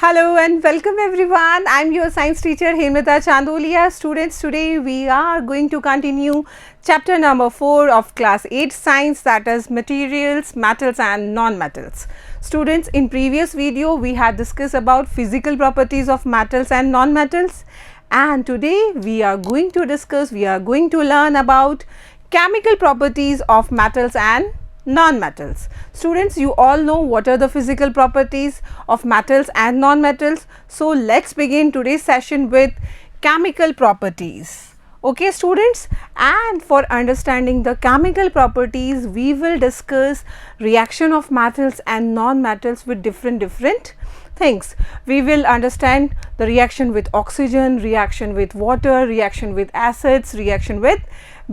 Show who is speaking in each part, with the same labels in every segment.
Speaker 1: Hello and welcome everyone. I'm your science teacher Hemita Chandolia. Students, today we are going to continue chapter number 4 of class 8 science, that is materials, metals and non-metals. Students, in previous video we had discussed about physical properties of metals and non-metals, and today we are going to learn about chemical properties of metals and non-metals. Students, you all know what are the physical properties of metals and non-metals. So let's begin today's session with chemical properties. Okay students, and for understanding the chemical properties we will discuss reaction of metals and non-metals with different things. We will understand the reaction with oxygen, reaction with water, reaction with acids, reaction with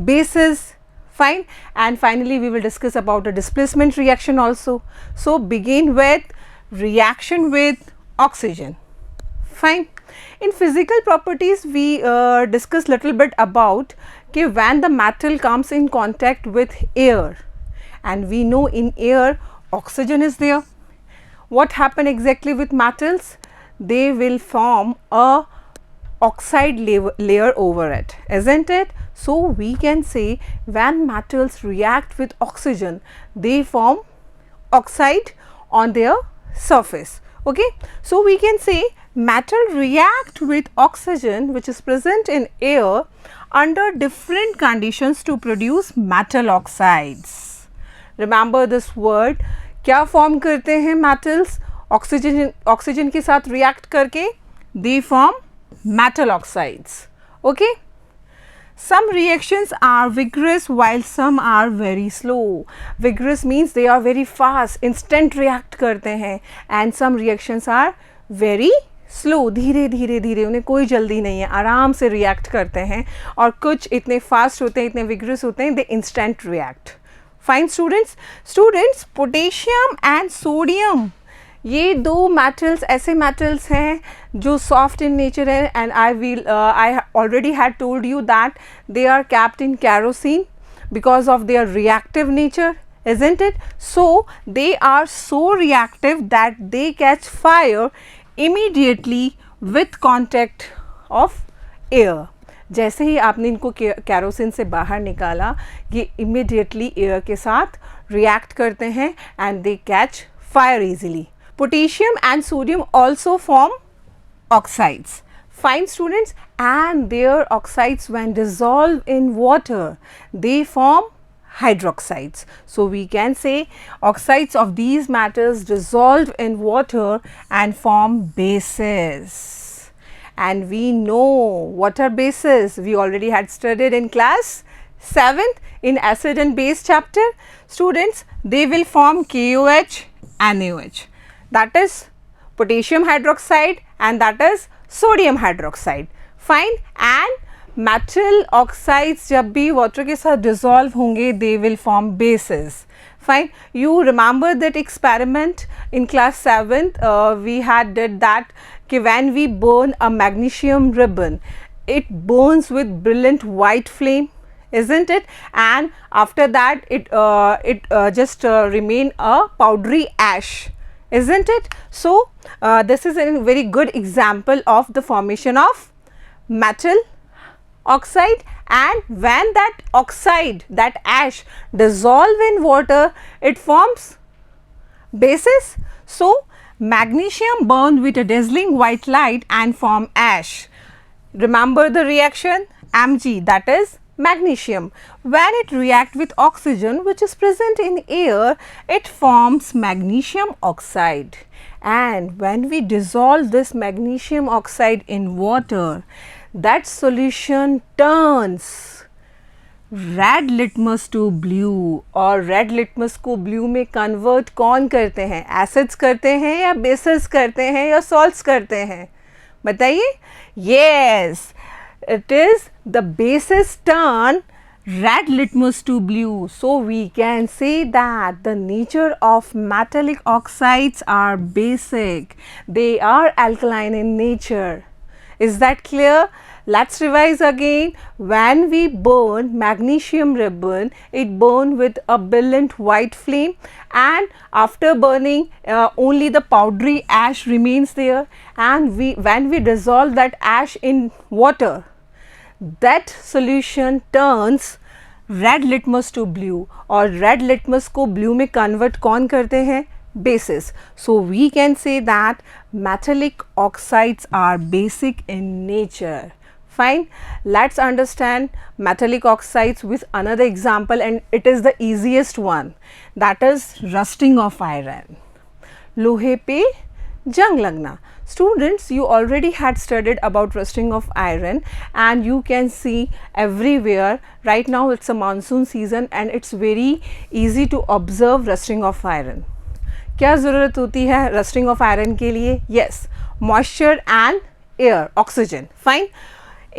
Speaker 1: bases. Fine, and finally we will discuss about a displacement reaction also. So begin with reaction with oxygen. Fine. In physical properties we discuss little bit about when the metal comes in contact with air, and we know in air oxygen is there. What happen exactly with metals? They will form a oxide layer over it, isn't it? So we can say when metals react with oxygen, they form oxide on their surface. Okay, so we can say metal react with oxygen which is present in air under different conditions to produce metal oxides. Remember this word. क्या form करते हैं metals? Oxygen के साथ react करके they form metal oxides. Okay. Some reactions are vigorous while some are very slow. Vigorous means they are very fast, instant react करते हैं, and some reactions are very slow, धीरे धीरे उन्हें कोई जल्दी नहीं है, आराम से react करते हैं, और कुछ इतने fast होते हैं, इतने vigorous होते हैं, they instant react. Fine students. Students, potassium and sodium, ये दो metals ऐसे metals हैं जो soft in nature है, and I already had told you that they are kept in kerosene because of their reactive nature, isn't it? So they are so reactive that they catch fire immediately with contact of air. जैसे ही आपने इनको kerosene से बाहर निकाला, ये immediately air के साथ react करते हैं and they catch fire easily. Potassium and sodium also form oxides. Fine students, and their oxides when dissolved in water, they form hydroxides. So we can say oxides of these metals dissolved in water and form bases. And we know what are bases. We already had studied in class 7th in acid and base chapter. Students, they will form KOH, NaOH. That is potassium hydroxide and that is sodium hydroxide. Fine, and metal oxides जब भी water के साथ dissolve होंगे, they will form bases. Fine, you remember that experiment in class 7th, we had did that when we burn a magnesium ribbon, it burns with brilliant white flame, isn't it? And after that it just remain a powdery ash, isn't it? So this is a very good example of the formation of metal oxide, and when that oxide, that ash dissolve in water, it forms bases. So magnesium burned with a dazzling white light and form ash. Remember the reaction Mg, that is magnesium. When it reacts with oxygen which is present in air, it forms magnesium oxide, and when we dissolve this magnesium oxide in water, that solution turns red litmus to blue, और red litmus को blue में convert कौन करते हैं? Acids करते हैं या bases करते हैं या salts करते हैं? बताइए. Yes, it is the bases turn red litmus to blue. So we can say that the nature of metallic oxides are basic. They are alkaline in nature. Is that clear? Let's revise again. When we burn magnesium ribbon, it burn with a brilliant white flame, and after burning only the powdery ash remains there, and when we dissolve that ash in water, that solution turns red litmus to blue, और red litmus को blue में convert कौन करते हैं? Bases. So we can say that metallic oxides are basic in nature. Fine. Let's understand metallic oxides with another example, and it is the easiest one, that is rusting of iron. लोहे पे जंग लगना. Students, you already had studied about rusting of iron, and you can see everywhere. Right now it's a monsoon season and it's very easy to observe rusting of iron. क्या ज़रूरत होती है rusting of iron के लिए? Yes, moisture and air, oxygen. Fine.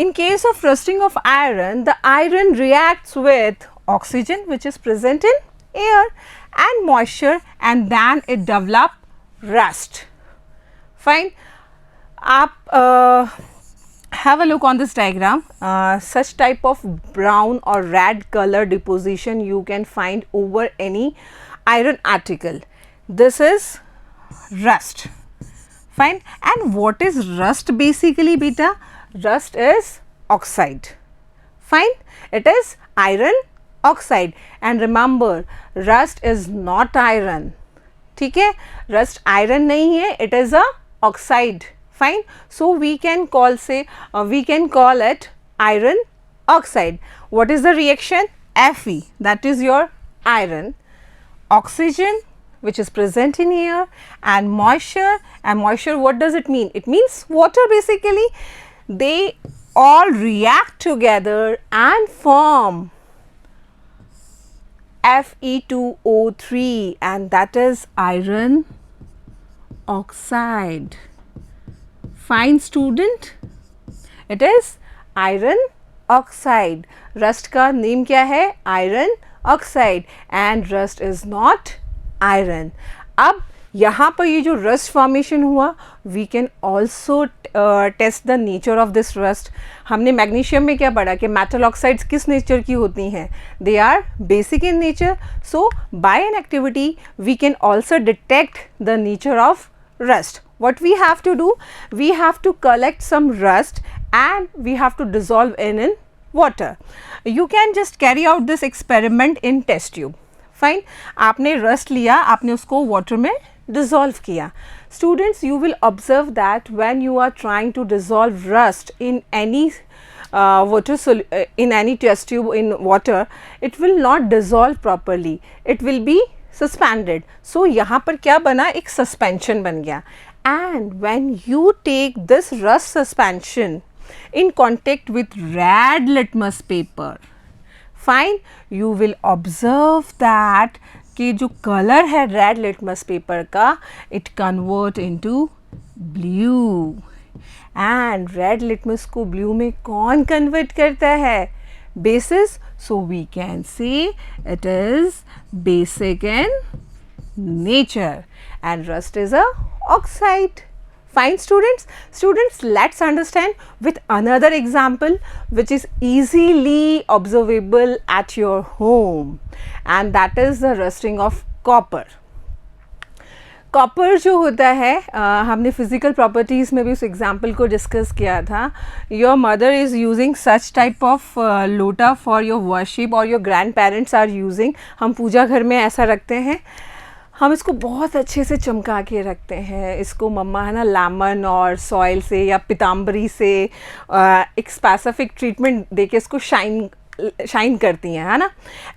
Speaker 1: In case of rusting of iron, the iron reacts with oxygen which is present in air and moisture, and then it develops rust. Fine. Have a look on this diagram. Such type of brown or red color deposition you can find over any iron article. This is rust. Fine. And what is rust basically, beta? Rust is oxide. Fine. It is iron oxide, and remember, rust is not iron. ठीक है, rust iron नहीं है, it is a oxide. Fine. So we can call it iron oxide. What is the reaction? Fe, that is your iron, oxygen which is present in air, and moisture. And moisture, what does it mean? It means water basically. They all react together and form Fe2O3, and that is iron oxide. Fine, student. It is iron oxide. Rust का name क्या है? Iron oxide, and rust is not iron. अब यहाँ पर ये जो rust formation हुआ, we can also test the nature of this rust. हमने magnesium में क्या पढ़ा कि metal oxides किस nature की होती हैं? They are basic in nature. So by an activity we can also detect the nature of rust. What we have to do? We have to collect some rust and we have to dissolve in water. You can just carry out this experiment in test tube. Fine. आपने rust लिया, आपने उसको water में dissolve किया. Students, you will observe that when you are trying to dissolve rust in any in any test tube in water, it will not dissolve properly. It will be suspended. So यहाँ पर क्या बना? एक suspension बन गया. And when you take this rust suspension in contact with red litmus paper, fine, you will observe that कि जो color है red litmus paper का, it convert into blue. And red litmus को blue में कौन convert करता है? Basis. So we can say it is basic in nature, and rust is a oxide. Fine, students. Students, let's understand with another example which is easily observable at your home, and that is the rusting of copper. Copper जो होता है, हमने physical properties में भी उस example को discuss किया था. Your mother is using such type of lota for your worship, और your grandparents are using. हम पूजा घर में ऐसा रखते हैं, हम इसको बहुत अच्छे से चमका के रखते हैं. इसको मम्मा है ना लेमन और सॉइल से या पीताम्बरी से एक स्पेसिफिक ट्रीटमेंट देके इसको शाइन करती हैं, है ना.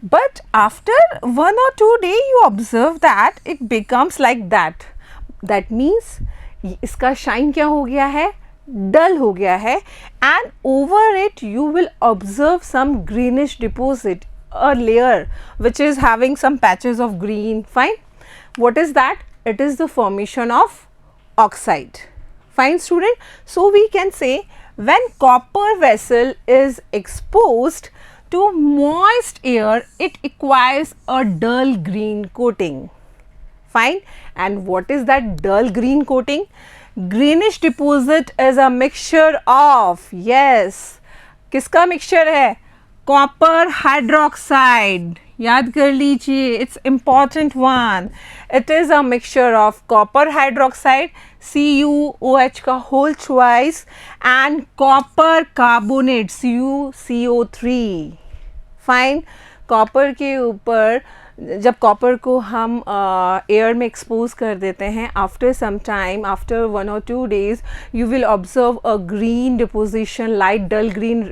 Speaker 1: But after 1 or 2 days you observe that it becomes like that. That means इसका शाइन क्या हो गया है? डल हो गया है. And over it you will observe some greenish deposit, a layer which is having some patches of green. Fine. What is that? It is the formation of oxide. Fine, student. So we can say when copper vessel is exposed to moist air, it acquires a dull green coating. Fine. And what is that dull green coating? greenish deposit is a mixture of, yes, किसका mixture है? Copper hydroxide. याद कर लीजिए, it's important one. It is a mixture of copper hydroxide, CuOH का whole twice, and copper carbonate, CuCO3. Fine. Copper के ऊपर जब copper को हम एयर में एक्सपोज कर देते हैं, after some time, after 1 or 2 days, you will observe a green deposition, light dull green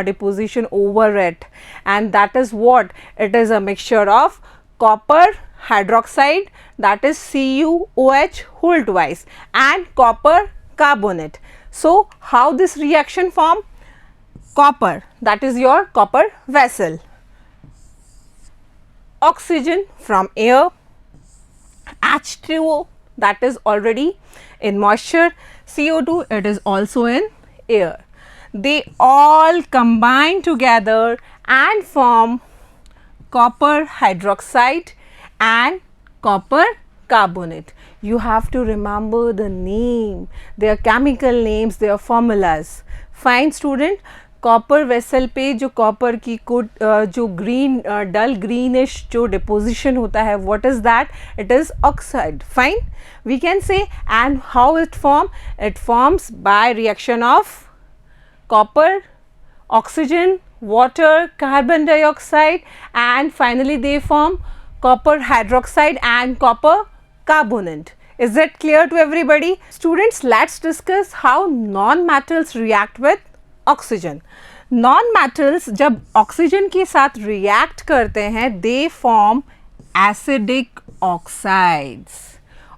Speaker 1: deposition over it, and that is what? It is a mixture of copper hydroxide, that is CuOH whole twice, and copper carbonate. So how this reaction form? Copper, that is your copper vessel. Oxygen from air, H2O, that is already in moisture, CO2, it is also in air. They all combine together and form copper hydroxide and copper carbonate. You have to remember the name, their chemical names, their formulas. Fine student. Copper vessel पे जो copper की जो green dull greenish जो deposition होता है, what is that? It is oxide. Fine, we can say. And how it form? It forms by reaction of copper, oxygen, water, carbon dioxide, and finally they form copper hydroxide and copper carbonate. Is it clear to everybody? Students, let's discuss how non-metals react with oxygen. Non-metals जब oxygen के साथ react करते हैं, they form acidic oxides.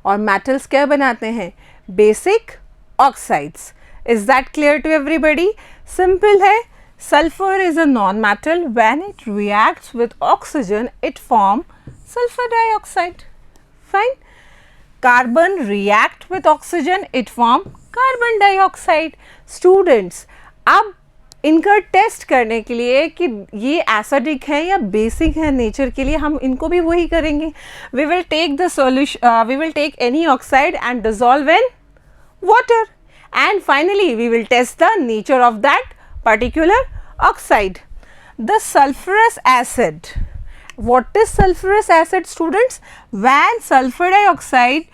Speaker 1: और metals क्या बनाते हैं? Basic oxides. Is that clear to everybody? Simple है. Sulfur is a non-metal. When it reacts with oxygen, it forms sulfur dioxide. Fine. Carbon react with oxygen, it form carbon dioxide. Students, अब इनका test करने के लिए कि ये acidic है या बेसिक है नेचर के लिए, हम इनको भी वही करेंगे. We will take the solution, we will take any oxide and dissolve in water, and finally we will test the nature of that particular oxide. The sulfurous acid. What is sulfurous acid, students? When sulfur dioxide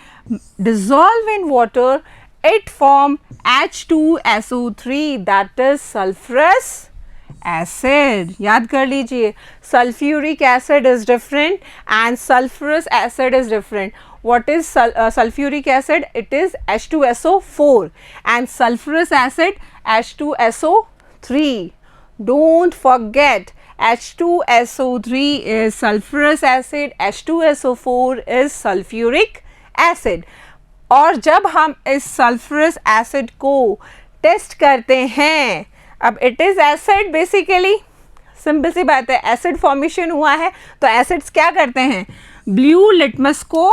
Speaker 1: dissolve in water, it form H2SO3, that is sulfurous acid. याद कर लीजिए, sulfuric acid is different and sulfurous acid is different. What is sulfuric acid? It is H2SO4 and sulfurous acid H2SO3. Don't forget, H2SO3 is sulfurous acid, H2SO4 is sulfuric acid. और जब हम इस sulfurous acid को test करते हैं, अब it is acid basically, simple सी बात है, एसिड फॉर्मेशन हुआ है तो एसिड्स क्या करते हैं? ब्लू लिटमस को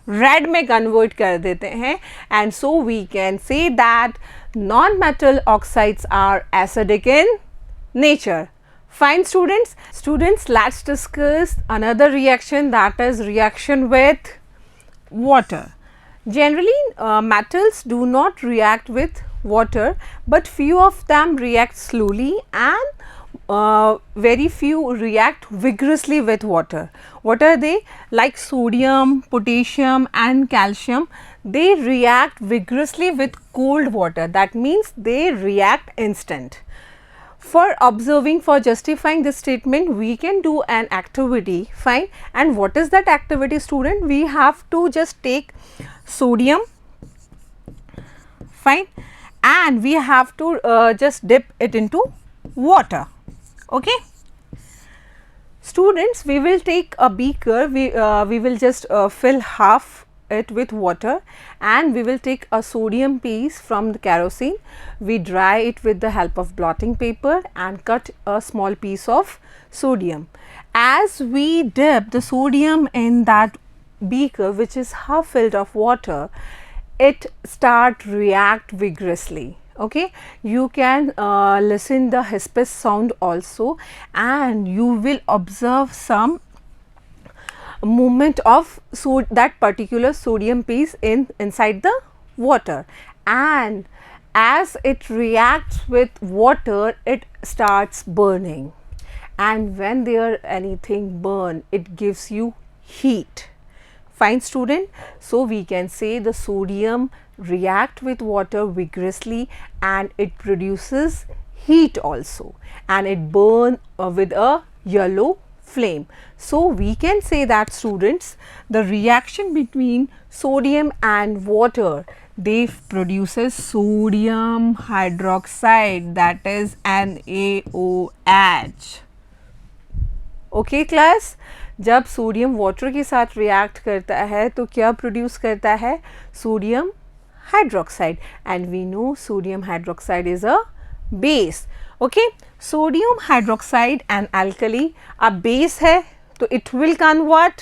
Speaker 1: रेड में कन्वर्ट कर देते हैं, and so we can say that non metal oxides are acidic in nature. Fine students. Students, let's discuss another reaction, that is reaction with water. Generally metals do not react with water, but few of them react slowly and very few react vigorously with water. What are they? Like sodium, potassium and calcium, they react vigorously with cold water. That means they react instant. For observing, for justifying this statement, we can do an activity. Fine. And what is that activity, student? We have to just take sodium, fine, and we have to just dip it into water. Okay. Students, we will take a beaker, we will just fill half it with water, and we will take a sodium piece from the kerosene. We dry it with the help of blotting paper and cut a small piece of sodium. As we dip the sodium in that beaker, which is half filled of water, it start react vigorously. Okay, you can listen the hiss sound also, and you will observe some movement of that particular sodium piece inside the water. and as it reacts with water, it starts burning, and when there anything burn, it gives you heat. Fine student. So we can say the sodium react with water vigorously and it produces heat also, and it burn with a yellow flame. So we can say that students, the reaction between sodium and water, they produces sodium hydroxide, that is NaOH. Okay class, जब sodium water के साथ react करता है तो क्या produce करता है? Sodium hydroxide, and we know sodium hydroxide is a base. Okay, sodium hydroxide and alkali अब बेस है तो it will convert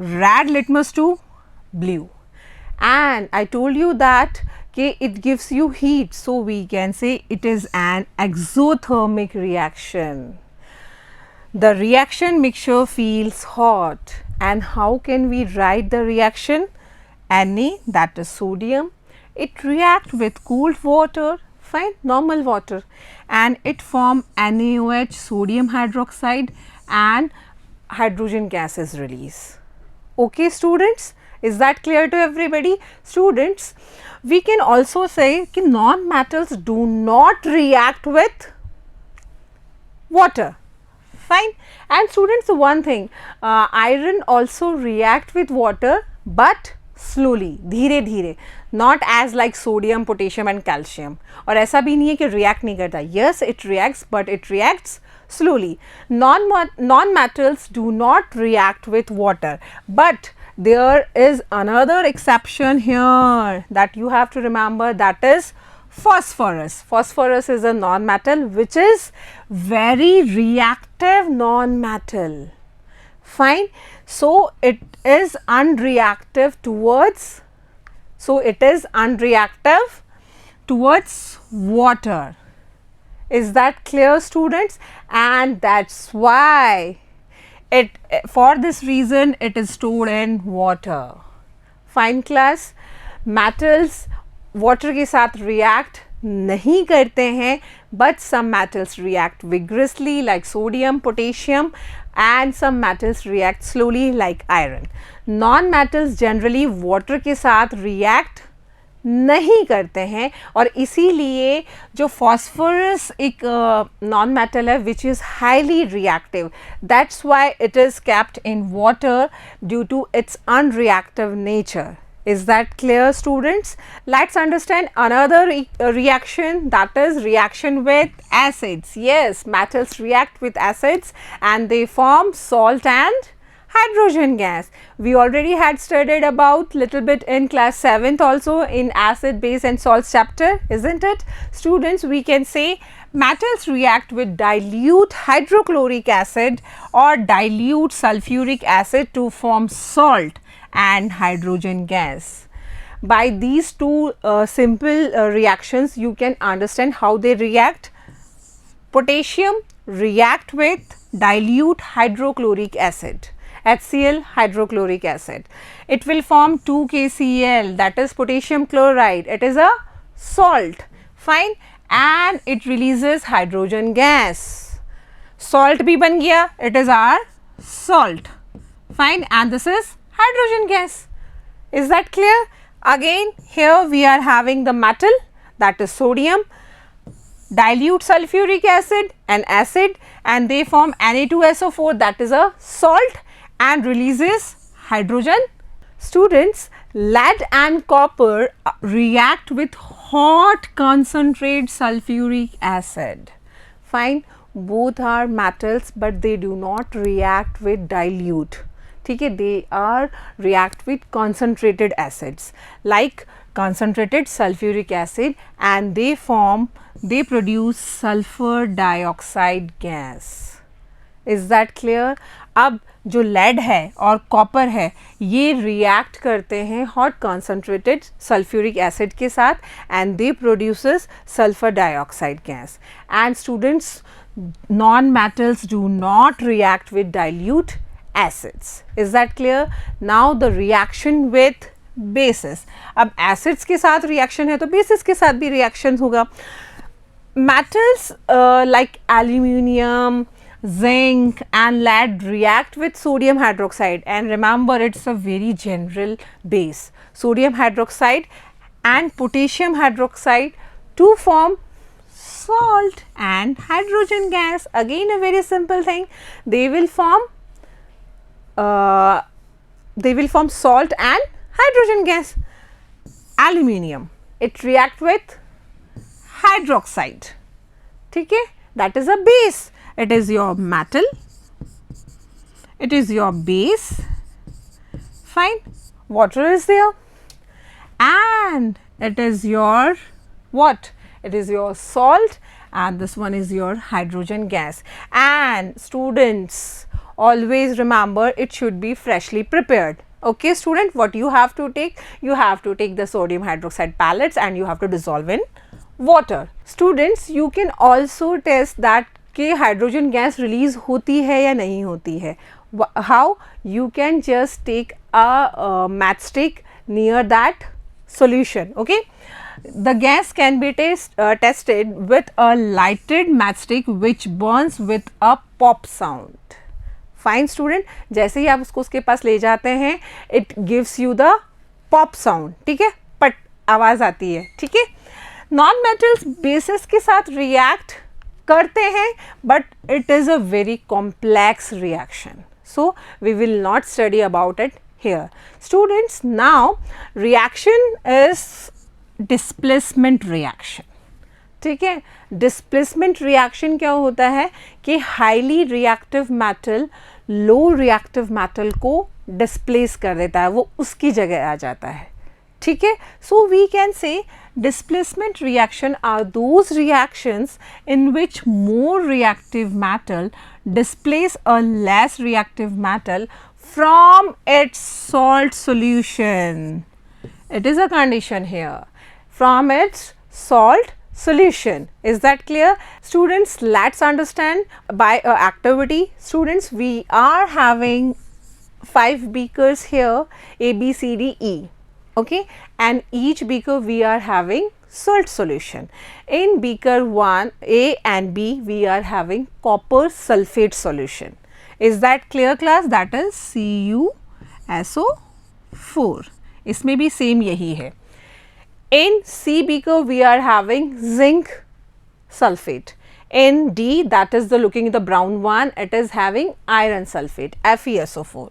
Speaker 1: red litmus to blue, and I told you that it gives you heat, so we can say it is an exothermic reaction. The reaction mixture feels hot, and how can we write the reaction? Na, that is sodium, it react with cooled water, fine, normal water, and it form NaOH, sodium hydroxide, and hydrogen gas is released. Okay students, is that clear to everybody? Students, we can also say कि non-metals do not react with water. Fine. And students, one thing, iron also react with water but slowly, धीरे धीरे, not as like sodium, potassium and calcium. और ऐसा भी नहीं है कि react नहीं करता. Yes, it reacts, but it reacts slowly. Non-metals do not react with water, but there is another exception here that you have to remember, that is phosphorus. Phosphorus is a non-metal which is very reactive non-metal. Fine. So it is unreactive towards water. Is that clear students? And that's why for this reason it is stored in water. Fine class. Metals water के साथ react नहीं करते हैं, but some metals react vigorously like sodium, potassium, and some metals react slowly like iron. Non-metals generally water के साथ react नहीं करते हैं, और इसीलिए जो phosphorus एक non metal है which is highly reactive, that's why it is kept in water due to its unreactive nature. Is that clear students? Let's understand another reaction, that is reaction with acids. Yes, metals react with acids and they form salt and hydrogen gas. We already had studied about little bit in class 7th also in acid, base and salts chapter, isn't it? Students, we can say metals react with dilute hydrochloric acid or dilute sulfuric acid to form salt and hydrogen gas. By these two simple reactions, you can understand how they react. Potassium react with dilute hydrochloric acid, HCl hydrochloric acid. It will form 2KCl, that is potassium chloride. It is a salt, fine, and it releases hydrogen gas. Salt bhi ban gaya, it is our salt, fine, and this is hydrogen gas. Is that clear? Again, here we are having the metal, that is sodium, dilute sulfuric acid and acid, and they form Na2SO4, that is a salt, and releases hydrogen. Students, lead and copper react with hot concentrate sulfuric acid. Fine, both are metals but they do not react with dilute. ठीक है, they are react with concentrated acids like concentrated sulfuric acid, and they produce sulfur dioxide gas. Is that clear? अब जो lead है और copper है ये react करते हैं hot concentrated sulfuric acid के साथ, and they produces sulfur dioxide gas. And students, non-metals do not react with dilute acids. Is that clear? Now the reaction with basis. अब एसिड्स के साथ रिएक्शन है तो बेसिस के साथ भी रिएक्शन होगा. Metals like aluminium, zinc and lead react with sodium hydroxide, and remember it's a very general base. Sodium hydroxide and potassium hydroxide to form salt and hydrogen gas. Again a very simple thing, they will form salt and hydrogen gas. Aluminium, it react with hydroxide. ठीक है, that is a base. It is your metal. It is your base. Fine. Water is there, and it is your what? It is your salt, and this one is your hydrogen gas. And students, always remember it should be freshly prepared. Okay, student, what you have to take? You have to take the sodium hydroxide pellets and you have to dissolve in water. Students, you can also test that कि hydrogen gas release होती है या नहीं होती है. How? You can just take a matchstick near that solution. Okay, the gas can be tested with a lighted matchstick which burns with a pop sound. Fine student, जैसे ही आप उसके पास ले जाते हैं, it gives you the pop sound. ठीक है, पट आवाज़ आती है. ठीक है, नॉन मेटल्स बेसिस के साथ रिएक्ट करते हैं, but it is a very complex reaction, so we will not study about it here. Students, now reaction is displacement reaction. ठीक है, डिस्प्लेसमेंट रिएक्शन क्या होता है कि highly reactive metal low reactive metal को डिस्प्लेस कर देता है, वो उसकी जगह आ जाता है. ठीक है, so we can say displacement reaction are those reactions in which more reactive metal displace a less reactive metal from its salt solution. It is a condition here, from its salt solution. Is that clear? Students, let's understand by activity. Students, we are having 5 beakers here, A, B, C, D, E. Okay, and each beaker we are having salt solution. In beaker 1, A and B, we are having copper sulfate solution. Is that clear class? That is CuSO4. इसमें भी same यही है. In C beaker we are having zinc sulfate. In D, that is the looking at the brown one, it is having iron sulfate, FeSO4.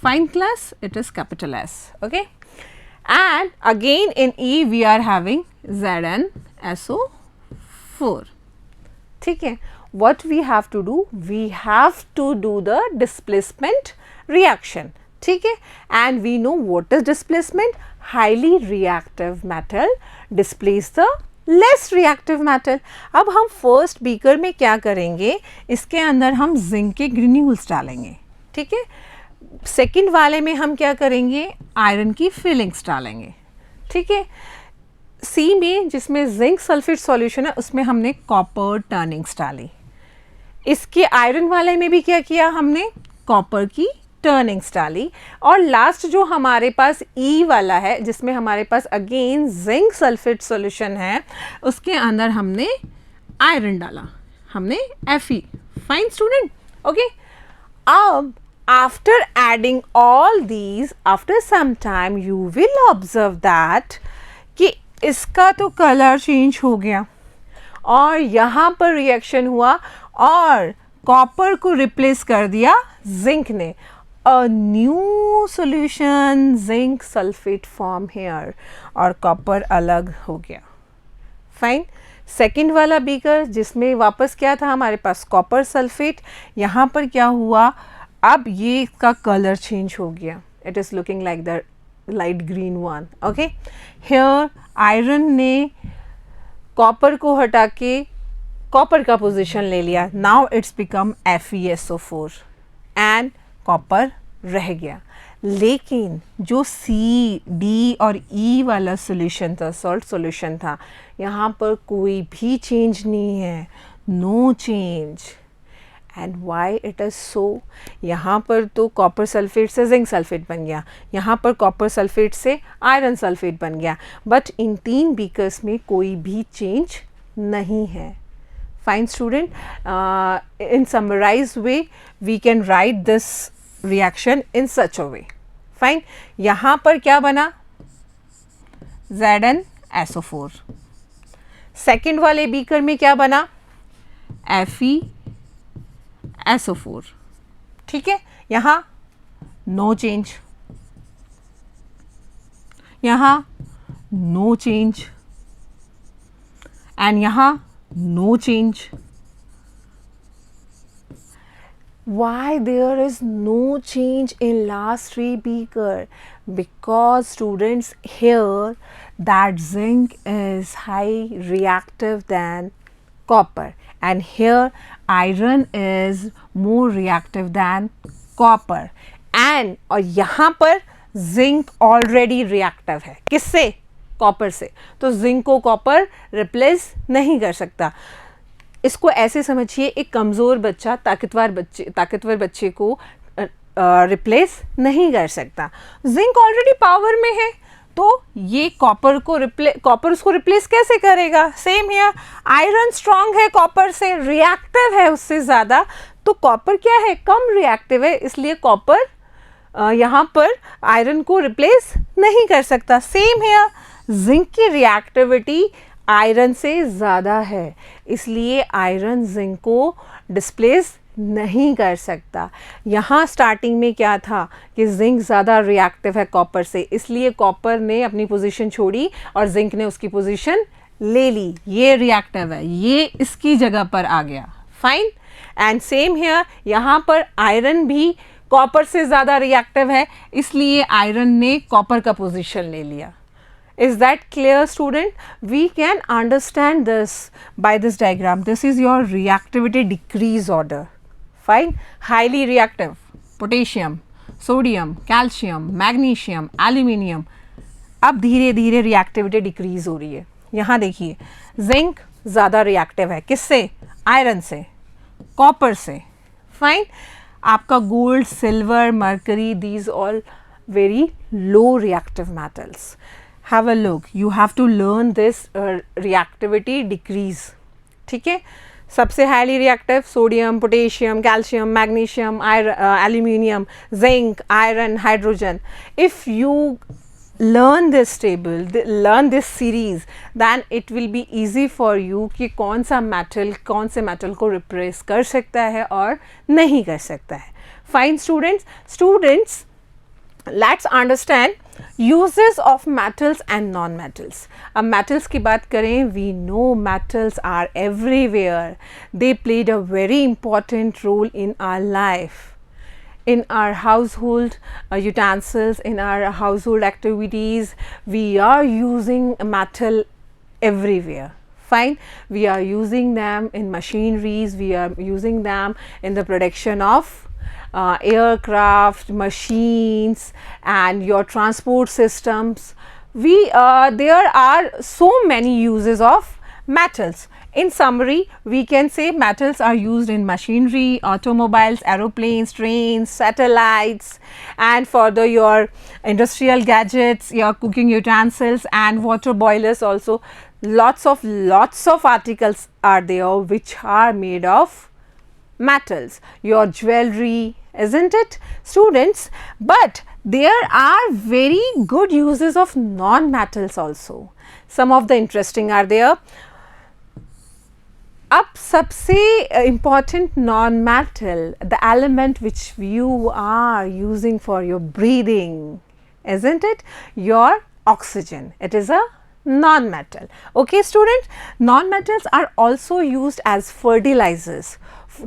Speaker 1: Fine class, it is capital S. Okay, and again in E we are having ZnSO4. ठीक है, what we have to do? We have to do the displacement reaction. ठीक है, and we know what is displacement. Highly reactive metal displace the less reactive metal. अब हम first beaker में क्या करेंगे, इसके अंदर हम zinc के granules डालेंगे. ठीक है, सेकेंड वाले में हम क्या करेंगे, आयरन की फिलिंग्स डालेंगे. ठीक है, सी में जिसमें जिंक सल्फेट सॉल्यूशन है उसमें हमने कॉपर टर्निंग्स डाली. इसके आयरन वाले में भी क्या किया, हमने कॉपर की टर्निंग्स डाली. और लास्ट जो हमारे पास ई वाला है जिसमें हमारे पास अगेन जिंक सल्फेट सॉल्यूशन है, उसके अंदर हमने आयरन डाला, हमने Fe. Fine student. ओके, अब after adding all these, after some time you will observe that कि इसका तो कलर चेंज हो गया और यहाँ पर रिएक्शन हुआ और कॉपर को रिप्लेस कर दिया जिंक ने. A new solution zinc sulphate form here और कॉपर अलग हो गया. फाइन. सेकेंड वाला बीकर जिसमें वापस क्या था हमारे पास कॉपर सल्फेट, यहाँ पर क्या हुआ, अब ये इसका कलर चेंज हो गया. It is looking like the light green one. Okay, here iron ने कॉपर को हटा के कॉपर का पोजीशन ले लिया. Now it's become FeSO4 and copper रह गया. लेकिन जो सी डी और ई वाला सॉल्यूशन था, सॉल्ट सॉल्यूशन था, यहाँ पर कोई भी चेंज नहीं है, no change. And why it is so, यहाँ पर तो कॉपर सल्फेट से जिंक सल्फेट बन गया, यहाँ पर कॉपर सल्फेट से आयरन सल्फेट बन गया, बट इन 3 बीकर्स में कोई भी चेंज नहीं है. Fine student, in summarized way we can write this reaction in such a way. Fine. यहाँ पर क्या बना? ZnSO4. सेकेंड वाले बीकर में क्या बना? FeSO4. ठीक है, यहाँ नो चेंज, यहाँ नो चेंज, एंड यहाँ no change. Why there is no change in last 3 beaker? Because students, here that zinc is high reactive than copper, and here iron is more reactive than copper, and और यहाँ पर zinc already reactive है. किससे? Copper से. तो zinc को copper replace नहीं कर सकता. इसको ऐसे समझिए, एक कमज़ोर बच्चा ताकतवर बच्चे को रिप्लेस नहीं कर सकता. जिंक ऑलरेडी पावर में है, तो ये कॉपर उसको रिप्लेस कैसे करेगा? सेम हियर, आयरन स्ट्रांग है कॉपर से, रिएक्टिव है उससे ज़्यादा, तो कॉपर क्या है? कम रिएक्टिव है, इसलिए कॉपर यहाँ पर आयरन को रिप्लेस नहीं कर सकता. सेम हियर, जिंक की रिएक्टिविटी आयरन से ज़्यादा है, इसलिए आयरन जिंक को डिस्प्लेस नहीं कर सकता. यहाँ स्टार्टिंग में क्या था कि जिंक ज़्यादा रिएक्टिव है कॉपर से, इसलिए कॉपर ने अपनी पोजीशन छोड़ी और जिंक ने उसकी पोजीशन ले ली. ये रिएक्टिव है, ये इसकी जगह पर आ गया. फाइन. एंड सेम हियर, यहाँ पर आयरन भी कॉपर से ज़्यादा रिएक्टिव है, इसलिए आयरन ने कॉपर का पोजीशन ले लिया. Is that clear, student? We can understand this by this diagram. This is your reactivity decrease order. Fine. Highly reactive, potassium, sodium, calcium, magnesium, aluminium. अब धीरे धीरे रिएक्टिविटी डिक्रीज हो रही है. यहाँ देखिए, जिंक ज़्यादा रिएक्टिव है, किससे? आयरन से, कॉपर से. फाइन. आपका gold, silver, mercury, these all very low reactive metals. Have a look. You have to learn this reactivity decrease. ठीक है. सबसे highly reactive sodium, potassium, calcium, magnesium, aluminium, zinc, iron, hydrogen. If you learn this table, learn this series, then it will be easy for you कि कौन सा metal को replace कर सकता है और नहीं कर सकता है. Fine students, let's understand uses of metals and non-metals. अब metals की बात करें, we know metals are everywhere. They played a very important role in our life, in our household utensils, in our household activities. We are using metal everywhere. Fine. We are using them in machineries, we are using them in the production of aircraft, machines, and your transport systems. There are so many uses of metals. In summary, we can say metals are used in machinery, automobiles, aeroplanes, trains, satellites, and further your industrial gadgets, your cooking utensils, and water boilers also. Lots of articles are there which are made of metals. Your jewelry, isn't it, students? But there are very good uses of non-metals also. Some of the interesting are there. अब सबसे important non-metal, the element which you are using for your breathing, isn't it? Your oxygen. It is a non-metal. Okay, students, non-metals are also used as fertilizers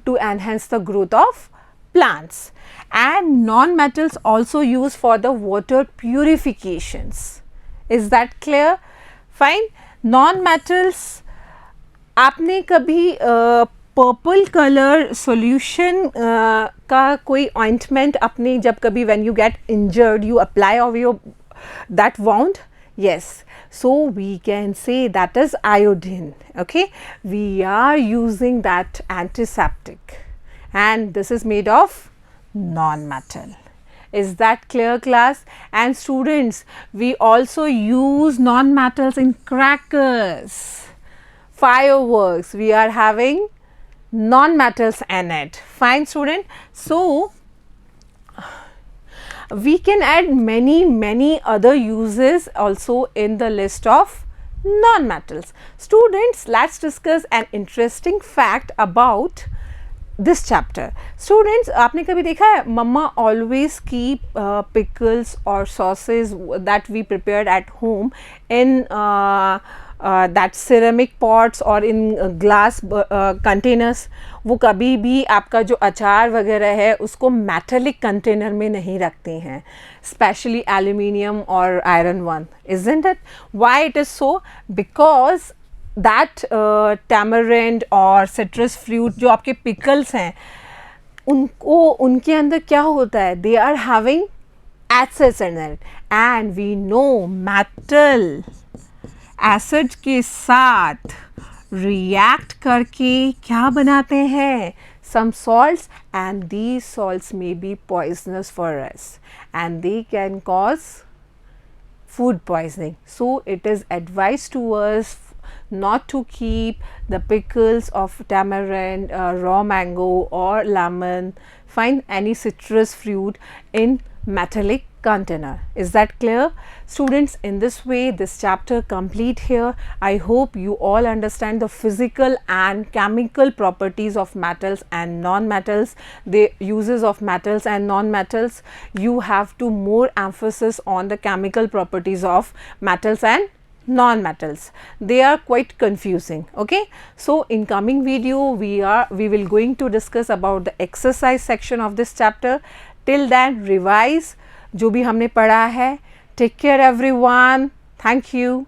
Speaker 1: to enhance the growth of plants, and non-metals also used for the water purifications. Is that clear? Fine. Non-metals, आपने कभी purple colour solution का कोई ointment अपने जब कभी when you get injured you apply of your that wound? Yes, so we can say that is iodine. Okay, we are using that antiseptic, and this is made of non-metal. Is that clear, class? And students, we also use non-metals in crackers, fireworks. We are having non-metals in it. Fine, student. So we can add many other uses also in the list of non-metals. Students, let's discuss an interesting fact about this chapter. Students, आपने कभी देखा है मम्मा always keep pickles or sauces that we prepared at home in that ceramic pots or in glass containers. वो कभी भी आपका जो अचार वगैरह है उसको मेटेलिक कंटेनर में नहीं रखते हैं, स्पेशली एल्यूमिनियम और iron one. Isn't it? Why it is so? Because that tamarind और citrus fruit जो आपके pickles हैं उनको उनके अंदर क्या होता है, they are having acids in it, and we know metal acid के साथ react करके क्या बनाते हैं, some salts, and these salts may be poisonous for us and they can cause food poisoning. So it is advised to us not to keep the pickles of tamarind, raw mango or lemon, find any citrus fruit in metallic container. Is that clear? Students, in this way this chapter complete here. I hope you all understand the physical and chemical properties of metals and non-metals, the uses of metals and non-metals. You have to more emphasis on the chemical properties of metals and non-metals. They are quite confusing. Okay, so in coming video we will going to discuss about the exercise section of this chapter. Till then, revise जो भी हमने पढ़ा है. Take care everyone. Thank you.